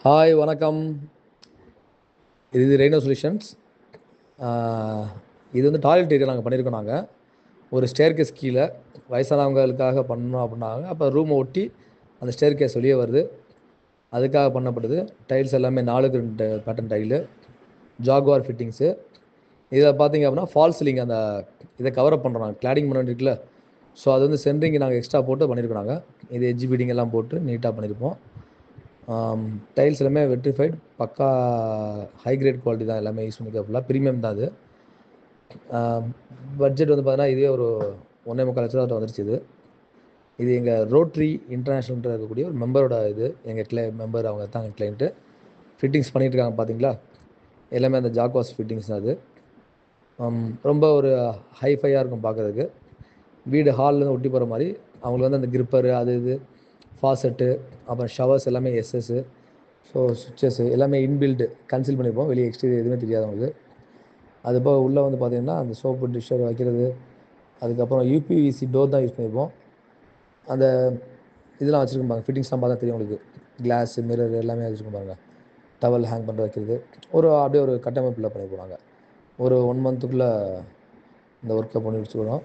Hi வணக்கம். இது ரெய்னோ solutions. இது வந்து டாய்லெட் ஏரியா நாங்கள் பண்ணியிருக்கோம். நாங்கள் ஒரு ஸ்டேர்கேஸ் கீழே வயசானவங்களுக்காக பண்ணணும் அப்படின்னாங்க. அப்போ ரூமை ஒட்டி அந்த ஸ்டேர்கேஸ் வெளியே வருது, அதுக்காக பண்ணப்படுது. டைல்ஸ் எல்லாமே 4க்கு 2 பேட்டர்ன் டைலு, ஜாகுவார் ஃபிட்டிங்ஸு. இதில் பார்த்தீங்க அப்படின்னா ஃபால் சீலிங் அந்த இதை கவரப் பண்ணுறோம். நாங்கள் கிளாடிங் பண்ண இருக்குல்ல, ஸோ அது வந்து சென்ட்ரிங் நாங்கள் எக்ஸ்ட்ரா போட்டு பண்ணியிருக்கோம். நாங்கள் இது எட்ஜ் பீடிங் எல்லாம் போட்டு நீட்டாக பண்ணியிருப்போம். டைல்ஸ் எல்லாமே வெட்ரிஃபைட், பக்கா ஹை கிரேட் குவாலிட்டி தான். எல்லாமே யூஸ் பண்ணிக்க ஃபுல்லாக ப்ரீமியம் தான். அது பட்ஜெட் வந்து பார்த்தீங்கன்னா இதே ஒரு 1.25 லட்சம் வந்துருச்சு. இது எங்கள் ரோட்ரி இன்டர்நேஷ்னல் இருக்கக்கூடிய ஒரு மெம்பரோட இது. எங்கள் மெம்பர் அவங்க தான் எங்கள் கிளைண்ட்டு. ஃபிட்டிங்ஸ் பண்ணிகிட்டு இருக்காங்க பார்த்தீங்களா, எல்லாமே அந்த ஜாக்வாஸ் ஃபிட்டிங்ஸ் தான். அது ரொம்ப ஒரு ஹைஃபையாக இருக்கும் பார்க்குறதுக்கு. வீடு ஹால்லேருந்து ஒட்டி போகிற மாதிரி. அவங்களுக்கு வந்து அந்த கிரிப்பரு அது இது ஃபாசெட்டு, அப்புறம் ஷவர்ஸ் எல்லாமே எஸ்எஸ்ஸு, ஸோ சுவிட்சஸ்ஸு எல்லாமே இன்பில்டு கன்சீல் பண்ணியிருப்போம். வெளியே எக்ஸ்டீரியர் எதுவுமே தெரியாது அவங்களுக்கு. அது போக உள்ளே வந்து பார்த்திங்கன்னா அந்த சோப்பு டிஷ்ஷர் வைக்கிறது, அதுக்கப்புறம் யூபிவிசி டோர் தான் யூஸ் பண்ணியிருப்போம். அந்த இதெல்லாம் வச்சுருக்கோம் பாருங்கள், ஃபிட்டிங்ஸ்லாம் பார்த்தா தெரியும் உங்களுக்கு. கிளாஸு, மிரர் எல்லாமே வச்சுருக்கோம் பாருங்கள். டவல் ஹேங் பண்ணுற வைக்கிறது, அப்படியே ஒரு கட்டமைப்பில் பண்ணியிருப்போம். நாங்கள் ஒரு 1 மந்த்துக்குள்ளே இந்த ஒர்க்கை பண்ணி முடிச்சுக்கிறோம்.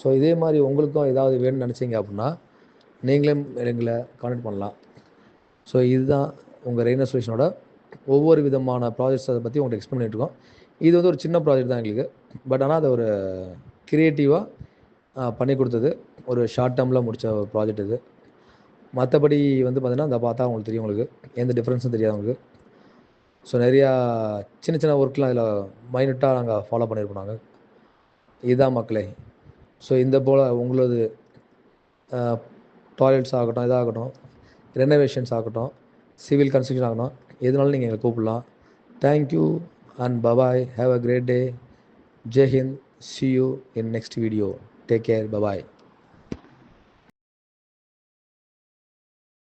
ஸோ இதே மாதிரி உங்களுக்கும் ஏதாவது வேணும்னு நினச்சிங்க அப்படின்னா நீங்களே எங்களை கான்டாக்ட் பண்ணலாம். ஸோ இதுதான் உங்கள் ரெய்னோ சொல்யூஷனோட ஒவ்வொரு விதமான ப்ராஜெக்ட்ஸ். அதை பற்றி உங்களுக்கு எக்ஸ்பிளைன் பண்ணிட்டுருக்கோம். இது வந்து ஒரு சின்ன ப்ராஜெக்ட் தான் எங்களுக்கு. பட் ஆனால் அதை ஒரு க்ரியேட்டிவாக பண்ணி கொடுத்தது. ஒரு ஷார்ட் டேர்மில் முடித்த ஒரு ப்ராஜெக்ட் இது. மற்றபடி வந்து பார்த்திங்கன்னா அதை பார்த்தா உங்களுக்கு தெரியும், உங்களுக்கு எந்த டிஃப்ரென்ஸும் தெரியாது உங்களுக்கு. ஸோ நிறையா சின்ன சின்ன ஒர்க்லாம் இதில் மைனூட்டாக நாங்கள் ஃபாலோ பண்ணியிருப்போம் நாங்கள். இதுதான் மக்களே. ஸோ இந்த போல் உங்களது டாய்லெட்ஸ் ஆகட்டும், இதாகட்டும், ரெனோவேஷன்ஸ் ஆகட்டும், சிவில் கன்ஸ்ட்ரக்ஷன் ஆகணும், எதுனாலும் நீங்கள் எங்களை கூப்பிடலாம். Thank you and bye bye. Have a great day. Jai Hind. See you in next video. Take care. Bye bye.